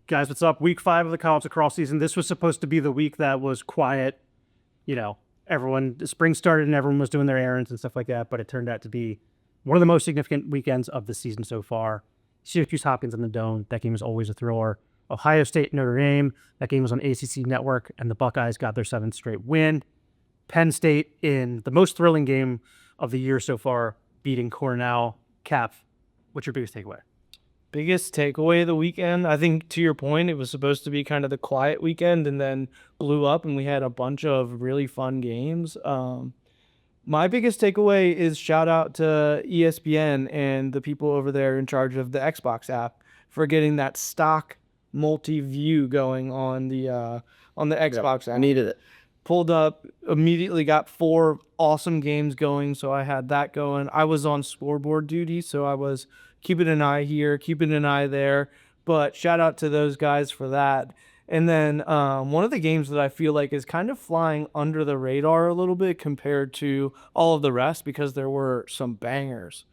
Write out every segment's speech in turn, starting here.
Guys, what's up? Week 5 of the college lacrosse season. This was supposed to be the week that was quiet. The spring started and everyone was doing their errands and stuff like that, but it turned out to be one of the most significant weekends of the season so far. Syracuse Hopkins in the Dome. That game is always a thriller. Ohio State, Notre Dame. That game was on ACC Network, and the Buckeyes got their 7th straight win. Penn State in the most thrilling game of the year so far, beating Cornell. Cap, what's your biggest takeaway? Biggest takeaway of the weekend, I think to your point, it was supposed to be kind of the quiet weekend and then blew up and we had a bunch of really fun games. My biggest takeaway is shout out to ESPN and the people over there in charge of the Xbox app for getting that stock multi-view going on the Xbox app. I needed it. Pulled up, immediately got 4 awesome games going, so I had that going. I was on scoreboard duty, so I was keeping an eye here, keeping an eye there, but shout out to those guys for that. And then one of the games that I feel like is kind of flying under the radar a little bit compared to all of the rest because there were some bangers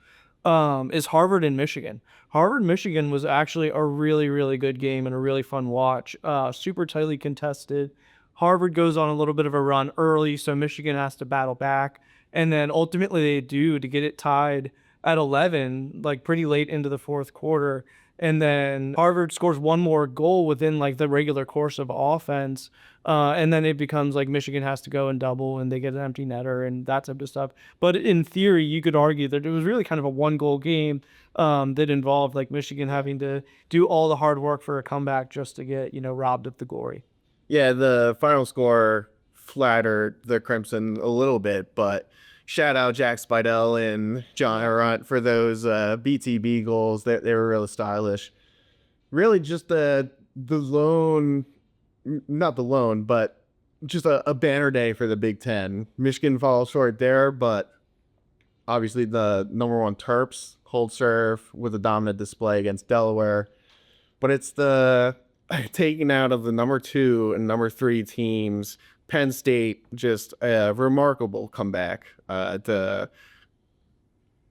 is Harvard and Michigan. Harvard-Michigan was actually a really, really good game and a really fun watch. Super tightly contested. Harvard goes on a little bit of a run early, so Michigan has to battle back. And then ultimately they do to get it tied at 11, like pretty late into the 4th quarter. And then Harvard scores one more goal within like the regular course of offense. And then it becomes like Michigan has to go and double and they get an empty netter and that type of stuff. But in theory, you could argue that it was really kind of a 1-goal game that involved like Michigan having to do all the hard work for a comeback just to get, robbed of the glory. Yeah, the final score flattered the Crimson a little bit, but shout out Jack Spidell and John Arunt for those BTB goals. They were really stylish. Really just the lone, not the lone, but just a banner day for the Big Ten. Michigan falls short there, but obviously the number 1 Terps hold serve with a dominant display against Delaware. But it's the taking out of the number 2 and number 3 teams. Penn State, just a remarkable comeback to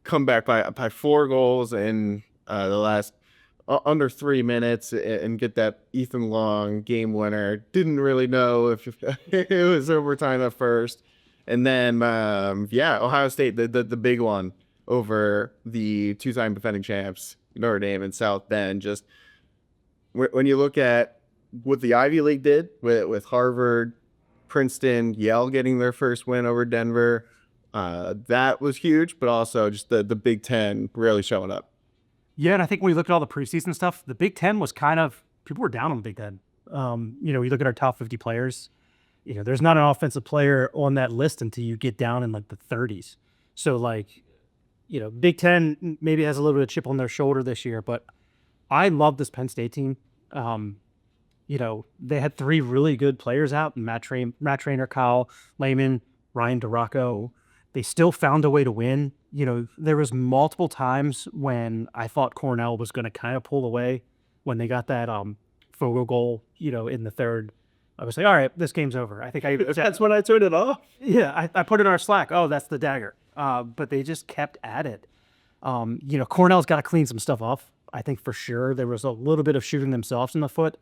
come back by 4 goals in the last under 3 minutes and get that Ethan Long game winner. Didn't really know if it was overtime at first. And then, Ohio State, the big one over the 2-time defending champs, Notre Dame and South Bend. Just when you look at what the Ivy League did with Harvard, Princeton, Yale getting their first win over Denver, that was huge, but also just the Big Ten really showing up. Yeah, and I think when we look at all the preseason stuff, the Big Ten was people were down on the Big Ten. You look at our top 50 players, there's not an offensive player on that list until you get down in like the 30s. So Big Ten maybe has a little bit of chip on their shoulder this year, but I love this Penn State team. They had 3 really good players out, Matt Trainer, Kyle Lehman, Ryan DeRocco. They still found a way to win. There was multiple times when I thought Cornell was going to kind of pull away when they got that Fogo goal, in the 3rd. I was like, all right, this game's over. I think That's when I turned it off. Yeah, I put it in our Slack. Oh, that's the dagger. But they just kept at it. Cornell's got to clean some stuff off. I think for sure there was a little bit of shooting themselves in the foot,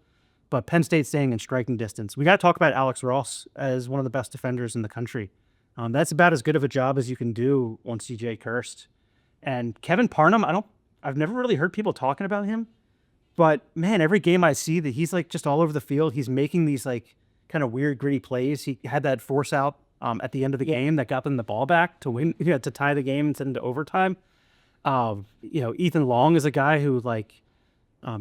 but Penn State staying in striking distance. We got to talk about Alex Ross as one of the best defenders in the country. That's about as good of a job as you can do on CJ Kirst. And Kevin Parnham, I've never really heard people talking about him, but man, every game I see that he's like just all over the field. He's making these like kind of weird, gritty plays. He had that force out at the end of the game that got them the ball back to win, to tie the game and send it into overtime. Ethan Long is a guy who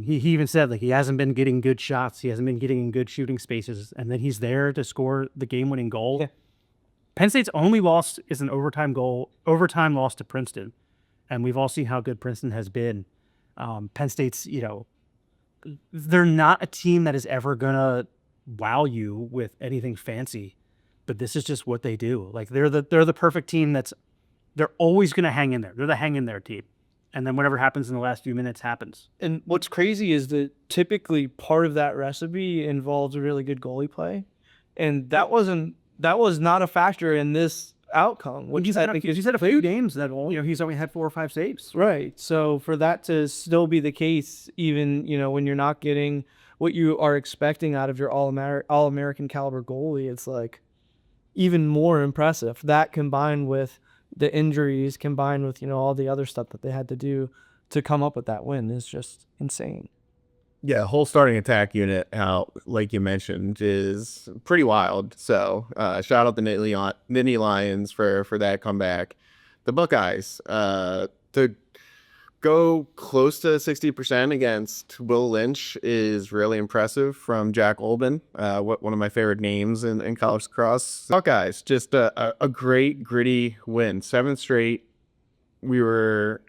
he even said he hasn't been getting good shots. He hasn't been getting in good shooting spaces. And then he's there to score the game-winning goal. Yeah. Penn State's only loss is an overtime loss to Princeton. And we've all seen how good Princeton has been. Penn State's, they're not a team that is ever going to wow you with anything fancy. But this is just what they do. They're the perfect team they're always going to hang in there. They're the hang in there team. And then whatever happens in the last few minutes happens. And what's crazy is that typically part of that recipe involves a really good goalie play. And that was not a factor in this outcome. Which he's had a few games that he's only had 4 or 5 saves. Right. So for that to still be the case, even when you're not getting what you are expecting out of your all-American caliber goalie, it's like even more impressive. That combined with the injuries, combined with all the other stuff that they had to do to come up with that win is just insane. Yeah, whole starting attack unit out, like you mentioned, is pretty wild. So shout out the Nittany Lions for that comeback. The Buckeyes, to go close to 60% against Will Lynch is really impressive from Jack Olben, one of my favorite names in college lacrosse. Buckeyes, just a great, gritty win. 7th straight. We were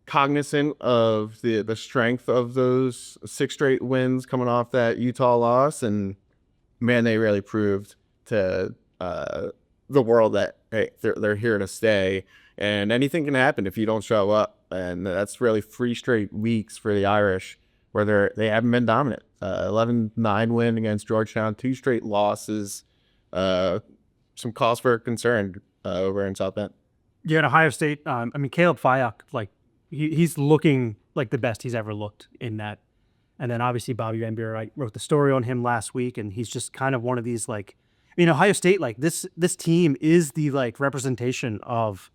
cognizant of the strength of those 6 straight wins coming off that Utah loss, and man, they really proved to the world that hey, they're here to stay, and anything can happen if you don't show up. And that's really 3 straight weeks for the Irish where they haven't been dominant. 11-9 win against Georgetown, 2 straight losses, some cause for concern over in South Bend. Yeah, at Ohio State, Caleb Fayok, like he's looking like the best he's ever looked in that. And then obviously Bobby Van Buren, I wrote the story on him last week, and he's just kind of one of these Ohio State, like this team is the representation of,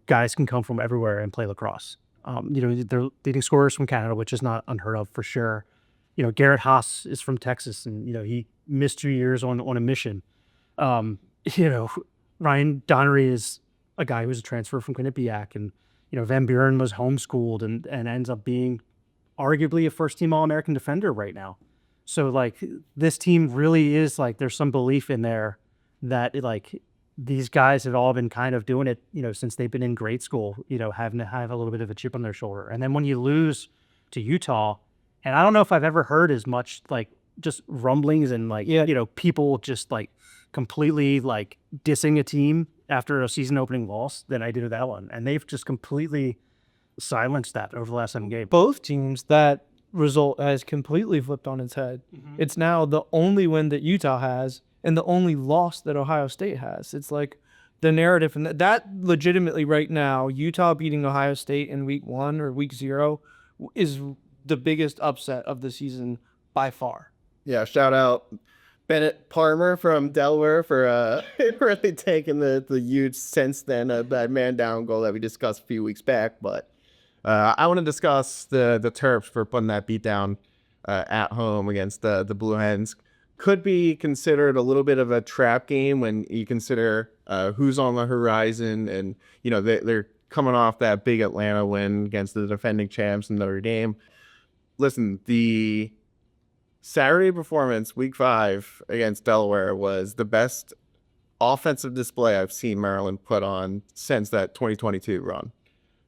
guys can come from everywhere and play lacrosse. They're leading scorers from Canada, which is not unheard of for sure. Garrett Haas is from Texas, and he missed 2 years on a mission. Ryan Donnery is a guy who was a transfer from Quinnipiac, and Van Buren was homeschooled and ends up being arguably a first-team All-American defender right now. So this team really is there's some belief in there that these guys have all been kind of doing it since they've been in grade school, having to have a little bit of a chip on their shoulder. And then when you lose to Utah, and I don't know if I've ever heard as much just rumblings and people just completely dissing a team after a season opening loss than I did with that one. And they've just completely silenced that over the last 7 games. Both teams, that result has completely flipped on its head. Mm-hmm. It's now the only win that Utah has and the only loss that Ohio State has. It's the narrative, and that legitimately right now, Utah beating Ohio State in week 1 or week 0 is the biggest upset of the season by far. Yeah, shout out Bennett Palmer from Delaware for really taking the huge since then that man down goal that we discussed a few weeks back. But I want to discuss the Terps for putting that beat down at home against the Blue Hens. Could be considered a little bit of a trap game when you consider who's on the horizon, and they're coming off that big Atlanta win against the defending champs in Notre Dame. Listen, the Saturday performance, week 5 against Delaware, was the best offensive display I've seen Maryland put on since that 2022 run,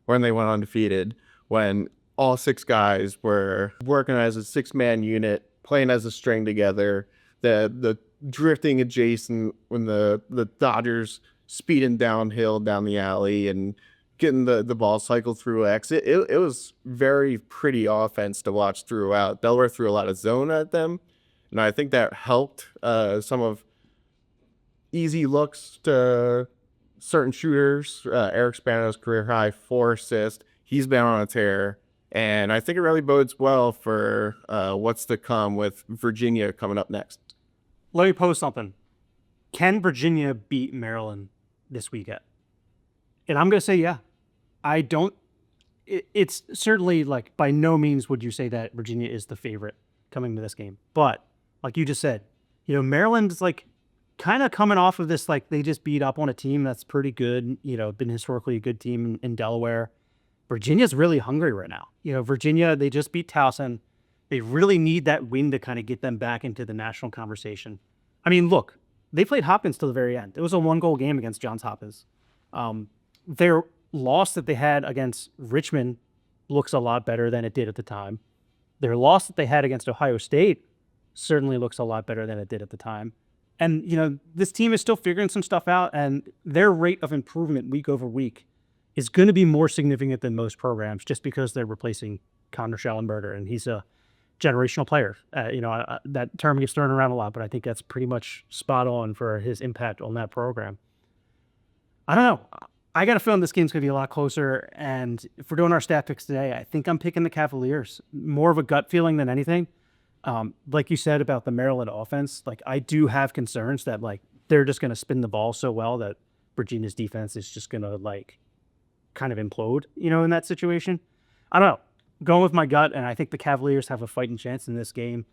when they went undefeated, when all 6 guys were working as a 6-man unit, playing as a string together, the drifting adjacent when the Dodgers speeding downhill down the alley and getting the ball cycled through X. It was very pretty offense to watch throughout. Delaware threw a lot of zone at them, and I think that helped some of easy looks to certain shooters. Eric Spano's career high 4 assists. He's been on a tear, and I think it really bodes well for what's to come with Virginia coming up next. Let me pose something. Can Virginia beat Maryland this weekend? And I'm going to say, yeah. I don't. It's certainly by no means would you say that Virginia is the favorite coming to this game. But like you just said, Maryland's kind of coming off of this, they just beat up on a team that's pretty good, been historically a good team in Delaware. Virginia's really hungry right now. Virginia, they just beat Towson. They really need that win to kind of get them back into the national conversation. I mean, look, they played Hopkins till the very end. It was a 1-goal game against Johns Hopkins. Their loss that they had against Richmond looks a lot better than it did at the time. Their loss that they had against Ohio State certainly looks a lot better than it did at the time. And, this team is still figuring some stuff out, and their rate of improvement week over week is going to be more significant than most programs just because they're replacing Connor Schellenberger, and he's a generational player. That term gets thrown around a lot, but I think that's pretty much spot on for his impact on that program. I don't know. I got a feeling this game's going to be a lot closer. And if we're doing our stat picks today, I think I'm picking the Cavaliers. More of a gut feeling than anything. Like you said about the Maryland offense, like I do have concerns that like they're just going to spin the ball so well that Virginia's defense is just going to like kind of implode, in that situation. I don't know. Going with my gut, and I think the Cavaliers have a fighting chance in this game.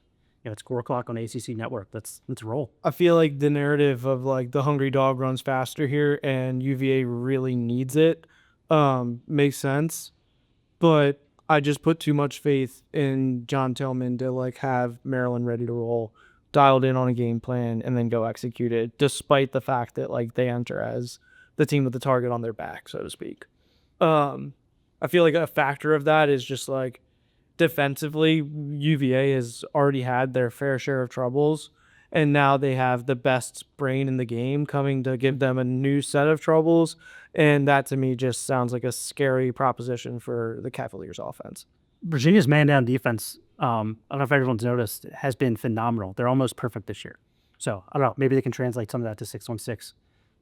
It's 4 o'clock on ACC Network. Let's roll. I feel like the narrative of like the hungry dog runs faster here, and UVA really needs it. Makes sense, but I just put too much faith in John Tillman to like have Maryland ready to roll, dialed in on a game plan, and then go execute it, despite the fact that like they enter as the team with the target on their back, so to speak. I feel like a factor of that is just like defensively, UVA has already had their fair share of troubles, and now they have the best brain in the game coming to give them a new set of troubles. And that to me just sounds like a scary proposition for the Cavaliers offense. Virginia's man-down defense, I don't know if everyone's noticed, has been phenomenal. They're almost perfect this year. So I don't know. Maybe they can translate some of that to 6-1-6.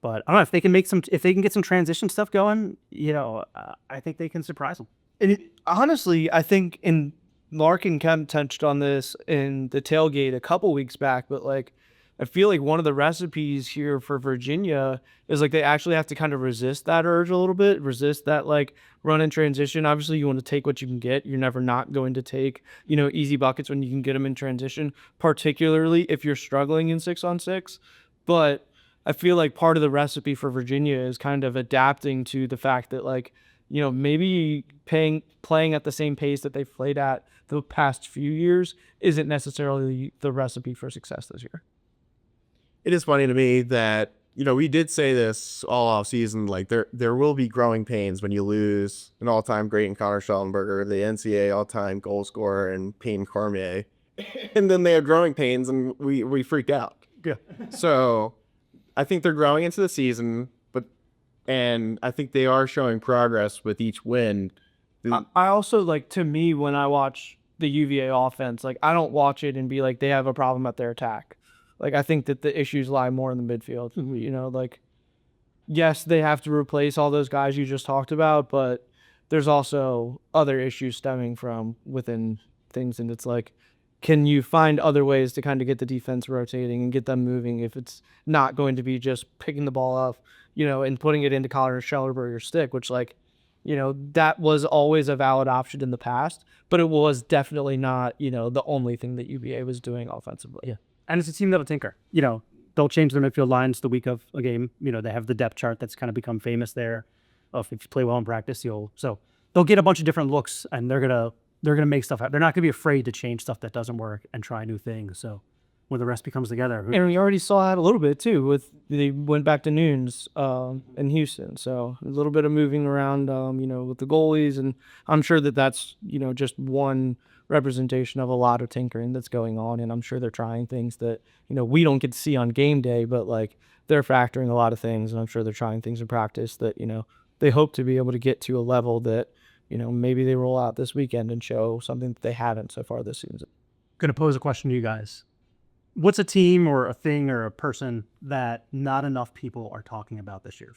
But I don't know if they can if they can get some transition stuff going. I think they can surprise them. And honestly, I think Larkin kind of touched on this in the tailgate a couple weeks back, but like I feel like one of the recipes here for Virginia is like they actually have to kind of resist that urge a little bit, resist that like run and transition. Obviously, you want to take what you can get. You're never not going to take, easy buckets when you can get them in transition, particularly if you're struggling in 6-on-6. But I feel like part of the recipe for Virginia is kind of adapting to the fact that like, maybe playing at the same pace that they've played at the past few years isn't necessarily the recipe for success this year. It is funny to me that, we did say this all off season, like there will be growing pains when you lose an all-time great in Connor Schellenberger, the NCAA all-time goal scorer, and Payne Cormier. And then they have growing pains and we freak out. Yeah. So I think they're growing into the season, and I think they are showing progress with each win. I also like, to me, when I watch the UVA offense, like I don't watch it and be like they have a problem at their attack. Like I think that the issues lie more in the midfield. Like yes, they have to replace all those guys you just talked about, but there's also other issues stemming from within things, and it's like, can you find other ways to kind of get the defense rotating and get them moving if it's not going to be just picking the ball up, and putting it into Connor Schellenberger's stick, which like, that was always a valid option in the past, but it was definitely not, the only thing that UVA was doing offensively. Yeah. And it's a team that'll tinker. They'll change their midfield lines the week of a game. They have the depth chart that's kind of become famous there. If you play well in practice, so they'll get a bunch of different looks, and they're gonna make stuff out. They're not gonna be afraid to change stuff that doesn't work and try new things. So when the recipe comes together, and we already saw that a little bit too. They went back to Nunes in Houston, so a little bit of moving around, with the goalies, and I'm sure that's just one representation of a lot of tinkering that's going on, and I'm sure they're trying things that we don't get to see on game day, but like they're factoring a lot of things, and I'm sure they're trying things in practice that they hope to be able to get to a level that maybe they roll out this weekend and show something that they haven't so far this season. Gonna pose a question to you guys. What's a team or a thing or a person that not enough people are talking about this year?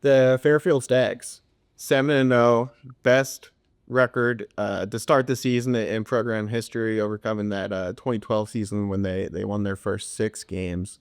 The Fairfield Stags, 7-0, best record to start the season in program history, overcoming that 2012 season when they won their first 6 games.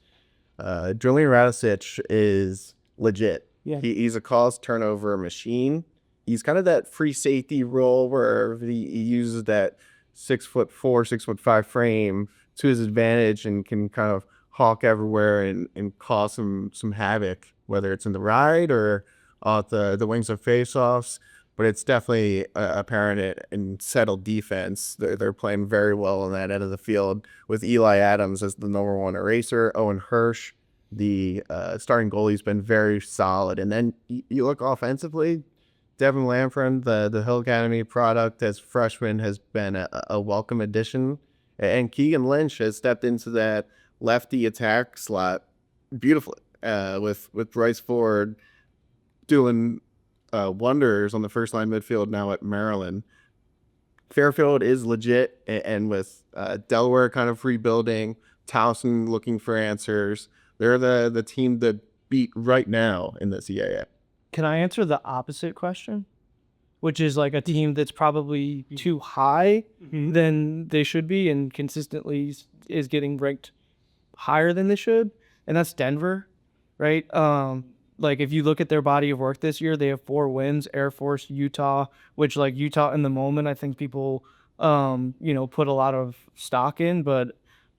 Julian Radicic is legit. Yeah. He's a cause turnover machine. He's kind of that free safety role where he uses that 6'4", 6'5" frame to his advantage and can kind of hawk everywhere and cause some havoc, whether it's in the ride or off the wings of faceoffs. But it's definitely apparent in settled defense. They're playing very well on that end of the field with Eli Adams as the number 1 eraser. Owen Hirsch, the starting goalie, has been very solid. And then you look offensively, Devin Lamfren, the Hill Academy product as freshman, has been a welcome addition. And Keegan Lynch has stepped into that lefty attack slot beautifully with Bryce Ford doing wonders on the first line midfield now at Maryland. Fairfield is legit, and with Delaware kind of rebuilding, Towson looking for answers, they're the team to beat right now in the CAA. Can I answer the opposite question? Which is like a team that's probably too high than they should be and consistently is getting ranked higher than they should. And that's Denver, right? Like if you look at their body of work this year, they have 4 wins, Air Force, Utah, which like Utah in the moment, I think people, put a lot of stock in, but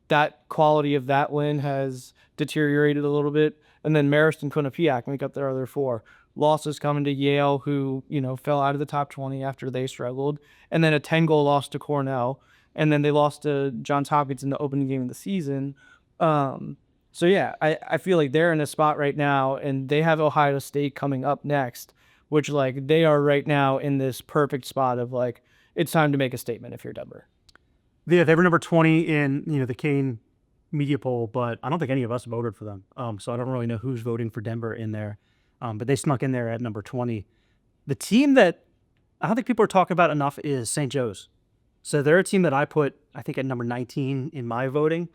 that quality of that win has deteriorated a little bit. And then Marist and Quinnipiac make up their other 4. Losses coming to Yale, who, fell out of the top 20 after they struggled. And then a 10-goal loss to Cornell. And then they lost to Johns Hopkins in the opening game of the season. So, yeah, I feel like they're in a spot right now, and they have Ohio State coming up next, which, like, they are right now in this perfect spot of, like, it's time to make a statement if you're Denver. Yeah, they were number 20 in, the Kane media poll, but I don't think any of us voted for them. So I don't really know who's voting for Denver in there. But they snuck in there at number 20. The team that I don't think people are talking about enough is St. Joe's. So they're a team that I put, I think, at number 19 in my voting.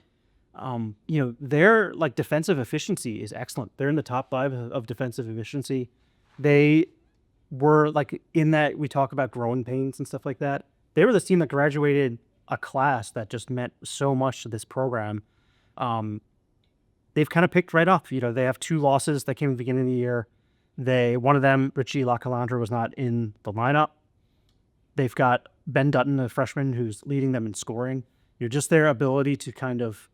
Their like defensive efficiency is excellent. They're in the top 5 of defensive efficiency. They were like in that we talk about growing pains and stuff like that. They were the team that graduated a class that just meant so much to this program. They've kind of picked right up. They have 2 losses that came at the beginning of the year. One of them, Richie Lacalandra, was not in the lineup. They've got Ben Dutton, a freshman, who's leading them in scoring. Just their ability to kind of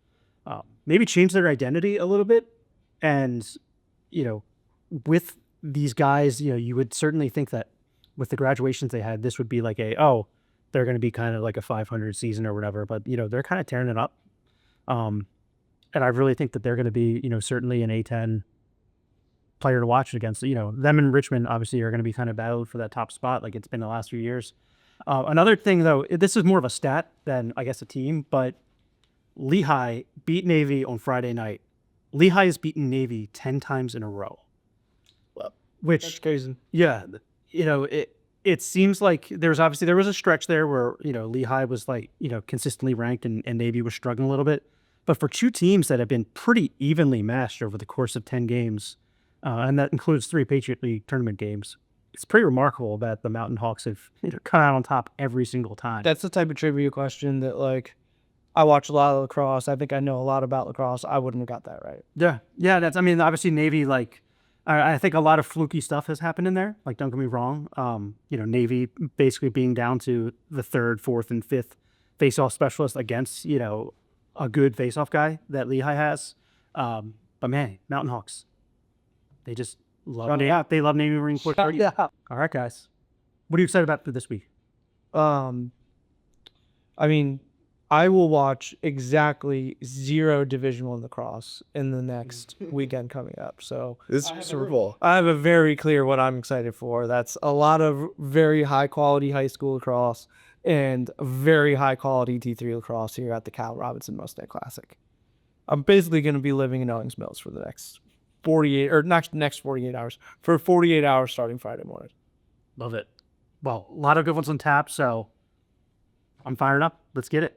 maybe change their identity a little bit. And, with these guys, you would certainly think that with the graduations they had, this would be like they're going to be kind of like a 500 season or whatever. But, they're kind of tearing it up. And I really think that they're going to be, certainly an A10 player to watch against. Them and Richmond obviously are going to be kind of battled for that top spot like it's been the last few years. Another thing, though, this is more of a stat than, I guess, a team, but Lehigh beat Navy on Friday night. Lehigh has beaten Navy 10 times in a row. Well, which, that's crazy. Yeah, it seems like there was a stretch there where, Lehigh was like, consistently ranked and Navy was struggling a little bit. But for 2 teams that have been pretty evenly matched over the course of 10 games, and that includes 3 Patriot League tournament games, it's pretty remarkable that the Mountain Hawks have come out on top every single time. That's the type of trivia question that, like, I watch a lot of lacrosse. I think I know a lot about lacrosse. I wouldn't have got that right. Yeah. Obviously Navy, like, I think a lot of fluky stuff has happened in there. Like, don't get me wrong. Navy basically being down to the 3rd, 4th, and 5th face-off specialist against, a good face-off guy that Lehigh has. But man, Mountain Hawks, they just love Navy. They love Navy Marine Corps. Yeah. All right, guys. What are you excited about for this week? I will watch exactly 0 Division I lacrosse in the next weekend coming up. So this is Super Bowl. I have a very clear what I'm excited for. That's a lot of very high quality high school lacrosse and very high quality D3 lacrosse here at the Cal Robinson Mustang Classic. I'm basically going to be living in Owings Mills for the next 48 hours, for 48 hours starting Friday morning. Love it. Well, a lot of good ones on tap, so I'm fired up. Let's get it.